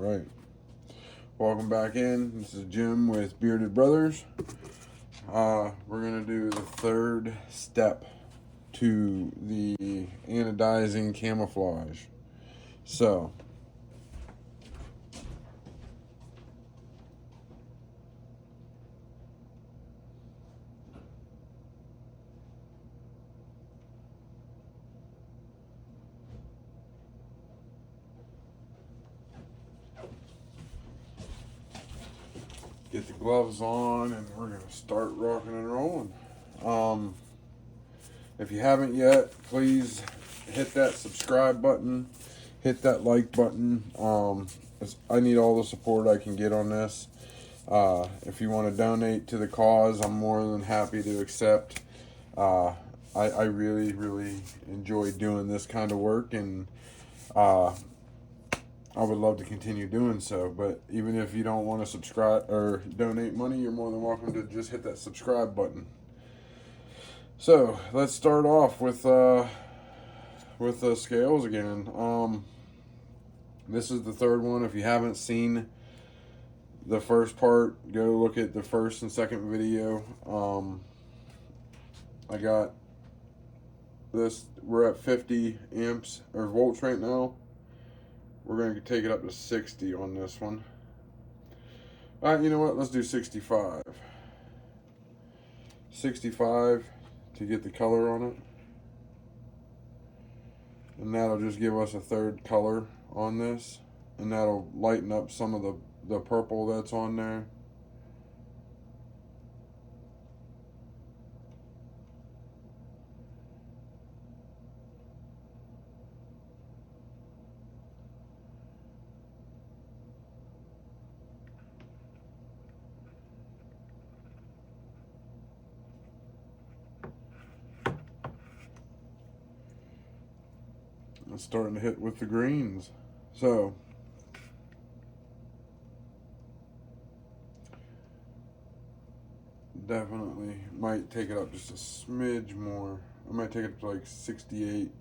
right. Welcome back in. This is Jim with Bearded Brothers. We're going to do the third step to the anodizing camouflage. So, get the gloves on and we're going to start rocking and rolling. If you haven't yet, please hit that subscribe button, hit that like button. I need all the support I can get on this. If you want to donate to the cause, I'm more than happy to accept. I really, really enjoy doing this kind of work, and I would love to continue doing so. But even if you don't want to subscribe or donate money, you're more than welcome to just hit that subscribe button. So let's start off with the scales again. This is the third one. If you haven't seen the first part, go look at the first and second video. I got this. We're at 50 amps or volts right now. We're going to take it up to 60 on this one. All right, you know what? Let's do 65. 65 to get the color on it. And that'll just give us a third color on this. And that'll lighten up some of the purple that's on there. It's starting to hit with the greens. So definitely might take it up just a smidge more. I might take it up to like 68,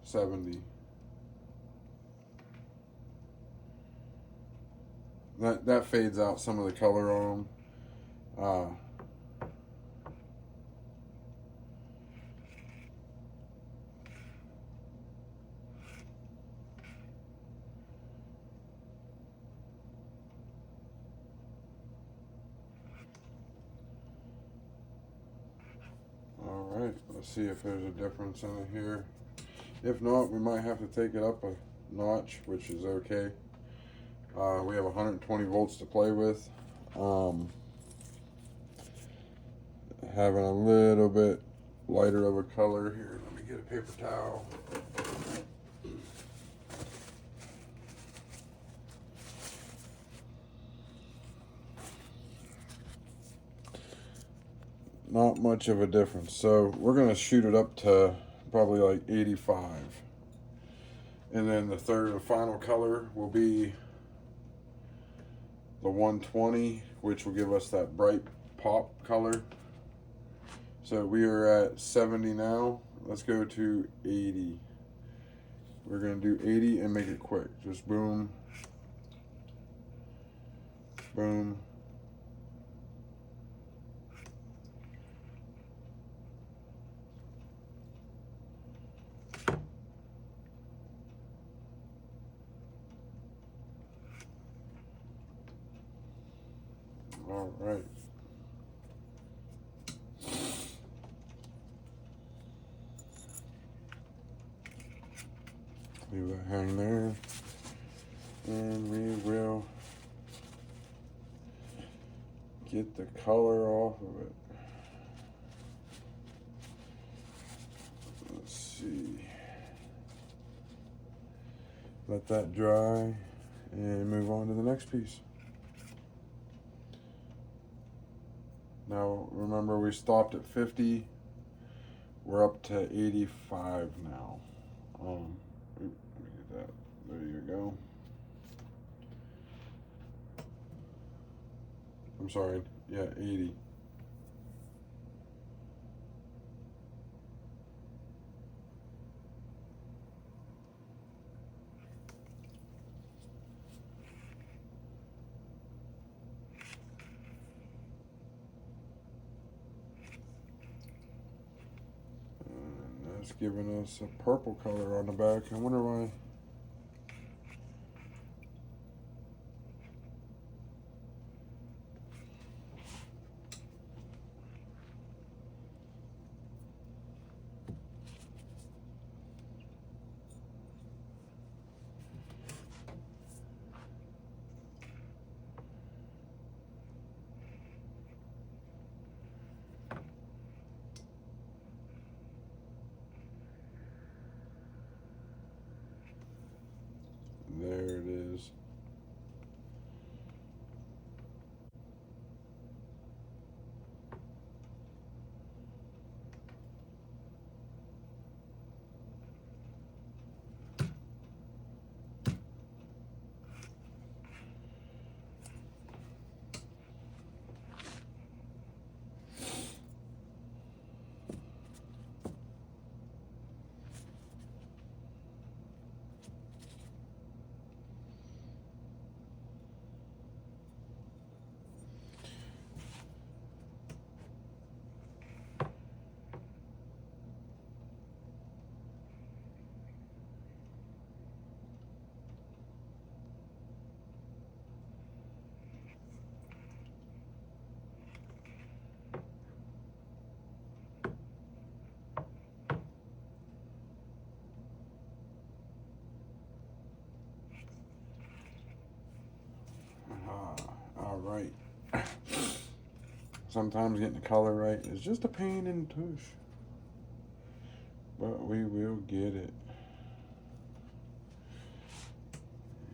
70. That fades out some of the color on them. Alright, let's see if there's a difference in it here. If not, we might have to take it up a notch, which is okay. We have 120 volts to play with. Having a little bit lighter of a color here. Let me get a paper towel. Not much of a difference. So we're going to shoot it up to probably like 85. And then the third and final color will be the 120, which will give us that bright pop color. So we are at 70 now. Let's go to 80. We're going to do 80 and make it quick. Just boom, boom. All right. Leave that hang there. And we will get the color off of it. Let's see. Let that dry and move on to the next piece. Now, remember we stopped at 50. We're up to 85 now. Let me get that. There you go. I'm sorry. Yeah, 80. it's giving us a purple color on the back. I wonder why. There it is. All right. Sometimes getting the color right is just a pain in the tush, but we will get it.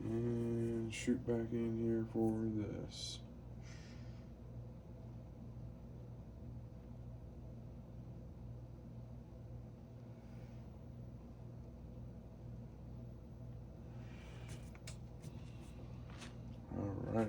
And shoot back in here for this. All right.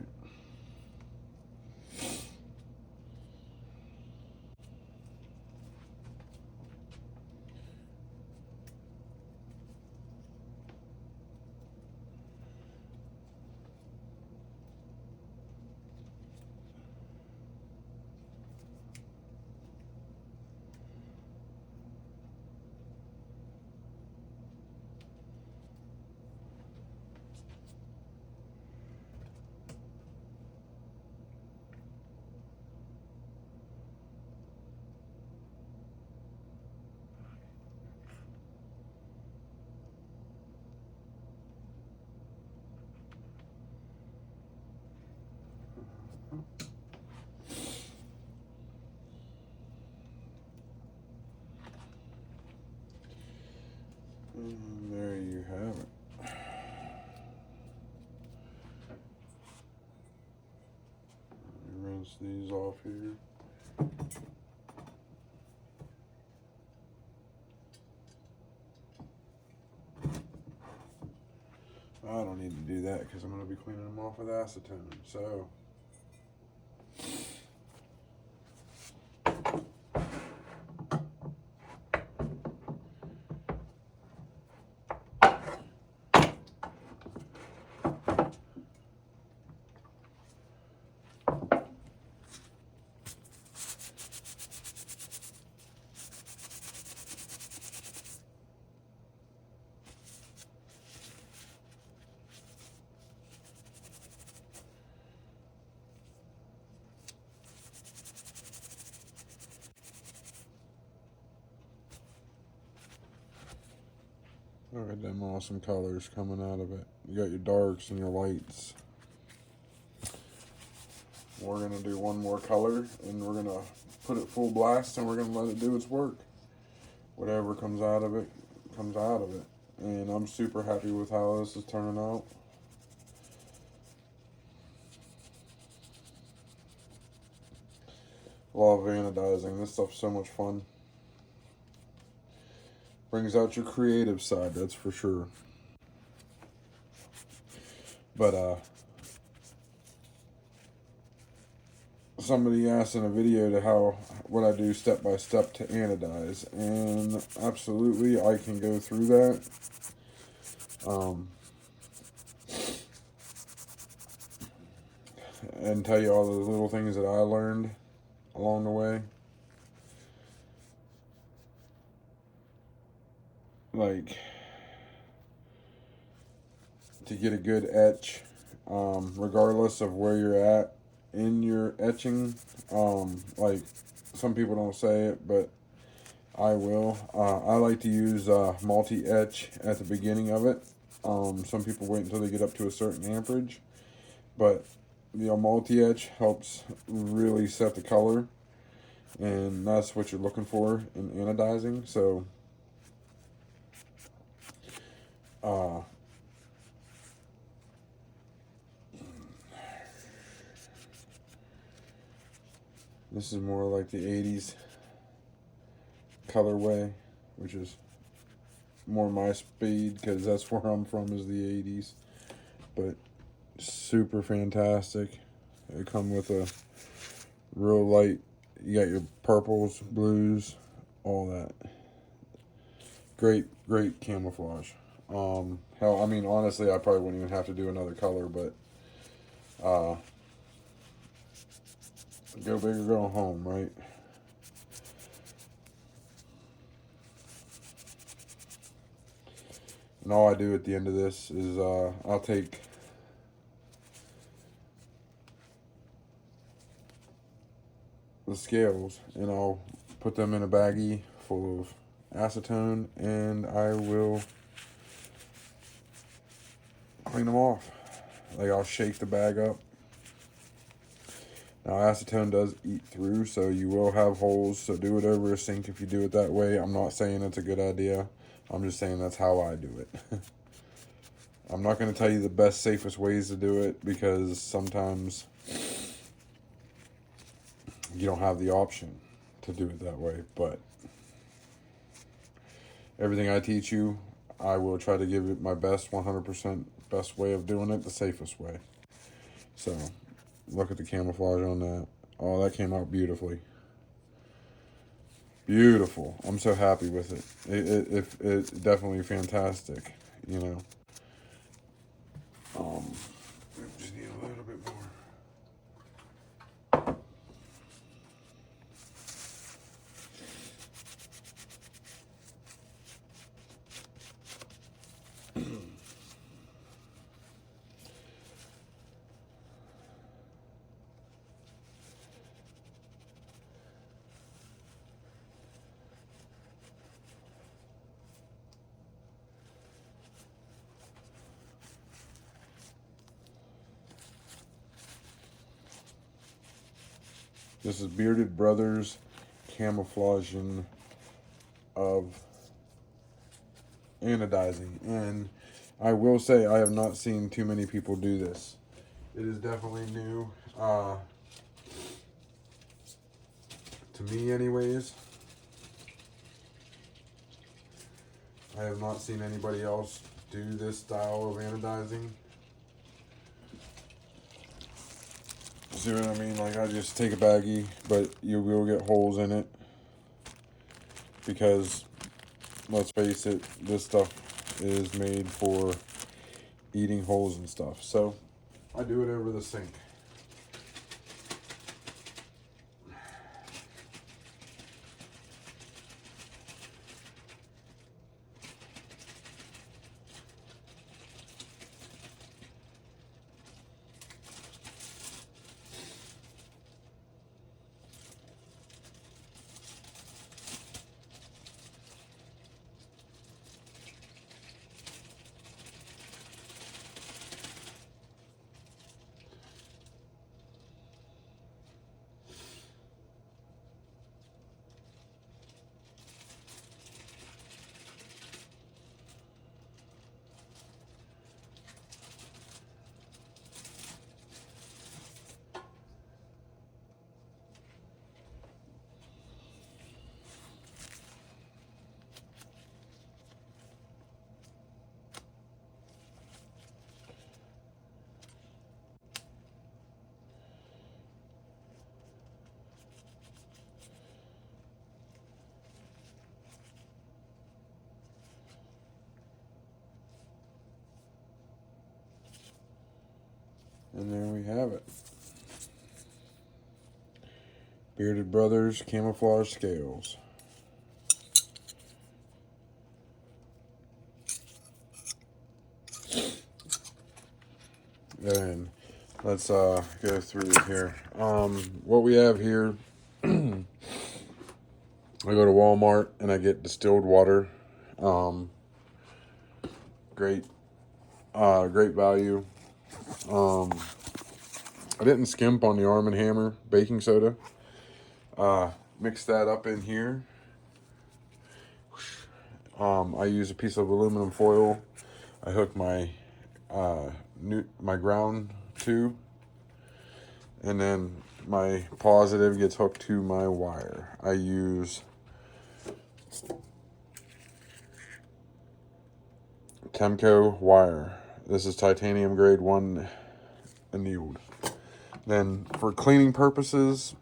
And there you have it. Let me rinse these off here. I don't need to do that because I'm going to be cleaning them off with acetone. So look at them awesome colors coming out of it. You got your darks and your lights. We're going to do one more color and we're going to put it full blast and we're going to let it do its work. Whatever comes out of it, comes out of it. And I'm super happy with how this is turning out. Love anodizing. This stuff's so much fun. Brings out your creative side, that's for sure. But somebody asked in a video to what I do step by step to anodize, and absolutely I can go through that. And tell you all the little things that I learned along the way. like to get a good etch, regardless of where you're at in your etching. Like some people don't say it, but I will. I like to use multi-etch at the beginning of it. Some people wait until they get up to a certain amperage, but multi-etch helps really set the color, and that's what you're looking for in anodizing. So this is more like the 80s colorway, which is more my speed because that's where I'm from, is the 80s. But super fantastic. They come with a real light, you got your purples, blues, all that. Great camouflage. Hell, I mean, honestly, I probably wouldn't even have to do another color, but go big or go home, right? And all I do at the end of this is I'll take the scales and I'll put them in a baggie full of acetone, and I will clean them off. Like, I'll shake the bag up. Now, acetone does eat through, so you will have holes, so do it over a sink if you do it that way. I'm not saying it's a good idea. I'm just saying that's how I do it. I'm not going to tell you the best, safest ways to do it, because sometimes you don't have the option to do it that way. But everything I teach you, I will try to give it my best, 100% best way of doing it, the safest way. So, look at the camouflage on that. Oh, that came out beautifully. Beautiful. I'm so happy with it. It's definitely fantastic, you know. Just need a little bit more. This is Bearded Brothers camouflaging of anodizing, and I will say I have not seen too many people do this. It is definitely new, to me anyways. I have not seen anybody else do this style of anodizing. See what I mean? Like, I just take a baggie, but you will get holes in it, because let's face it, this stuff is made for eating holes and stuff. So I do it over the sink. And there we have it. Bearded Brothers camouflage scales. And let's go through here. What we have here, I go to Walmart and I get distilled water. Great value. I didn't skimp on the Arm & Hammer baking soda. Mix that up in here. I use a piece of aluminum foil. I hook my my ground to, and then my positive gets hooked to my wire. I use Temco wire. This is titanium grade 1 annealed. Then for cleaning purposes,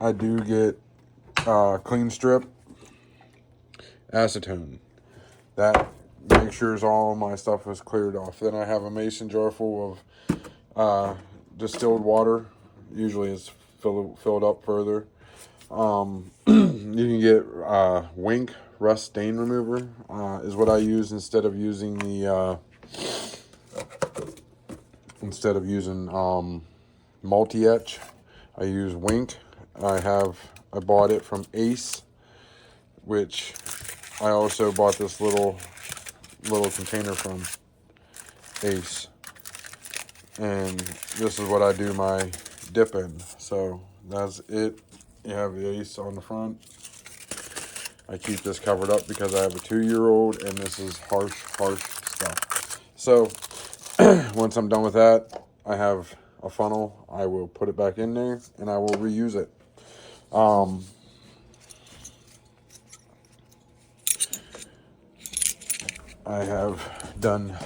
I do get clean strip acetone. That makes sure all my stuff is cleared off. Then I have a mason jar full of distilled water. Usually it's filled up further. You can get Wink rust stain remover is what I use instead of using the multi-etch. I use Wink. I bought it from Ace, which I also bought this little container from Ace, and this is what I do my dip in. So that's it. You have the Ace on the front. I keep this covered up because I have a 2-year-old and this is harsh stuff. So once I'm done with that, I have a funnel. I will put it back in there and I will reuse it. I have done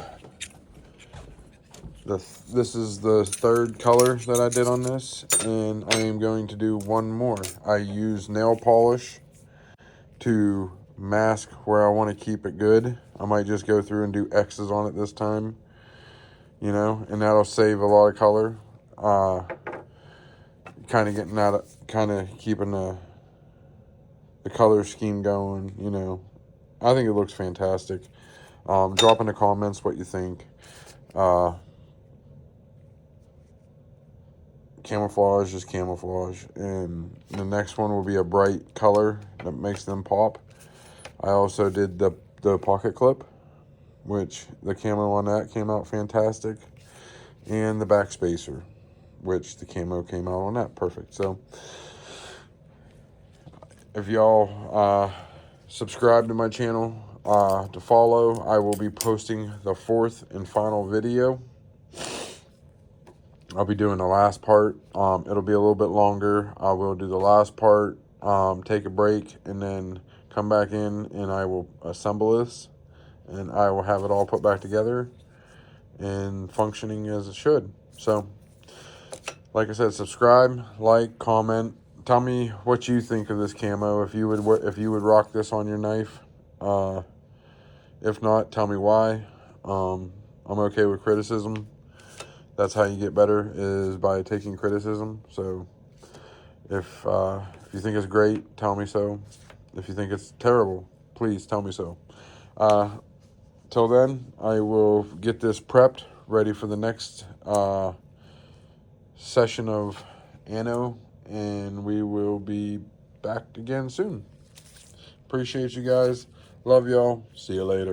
this is the third color that I did on this, and I am going to do one more. I use nail polish to mask where I want to keep it good. I might just go through and do X's on it this time, you know, and that'll save a lot of color. Kind of keeping the color scheme going, you know. I think it looks fantastic. Drop in the comments what you think. Camouflage is camouflage, and the next one will be a bright color that makes them pop. I also did the pocket clip, which the camo on that came out fantastic, and the back spacer, which the camo came out on that perfect. So if y'all subscribe to my channel to follow, I will be posting the 4th and final video. I'll be doing the last part. It'll be a little bit longer. I will do the last part, take a break, and then come back in and I will assemble this, and I will have it all put back together and functioning as it should. So, like I said, subscribe, like, comment. Tell me what you think of this camo. If you would rock this on your knife. If not, tell me why. I'm okay with criticism. That's how you get better, is by taking criticism. So if you think it's great, tell me so. If you think it's terrible, please tell me so. Till then, I will get this prepped, ready for the next session of Ano, and we will be back again soon. Appreciate you guys. Love y'all. See you later.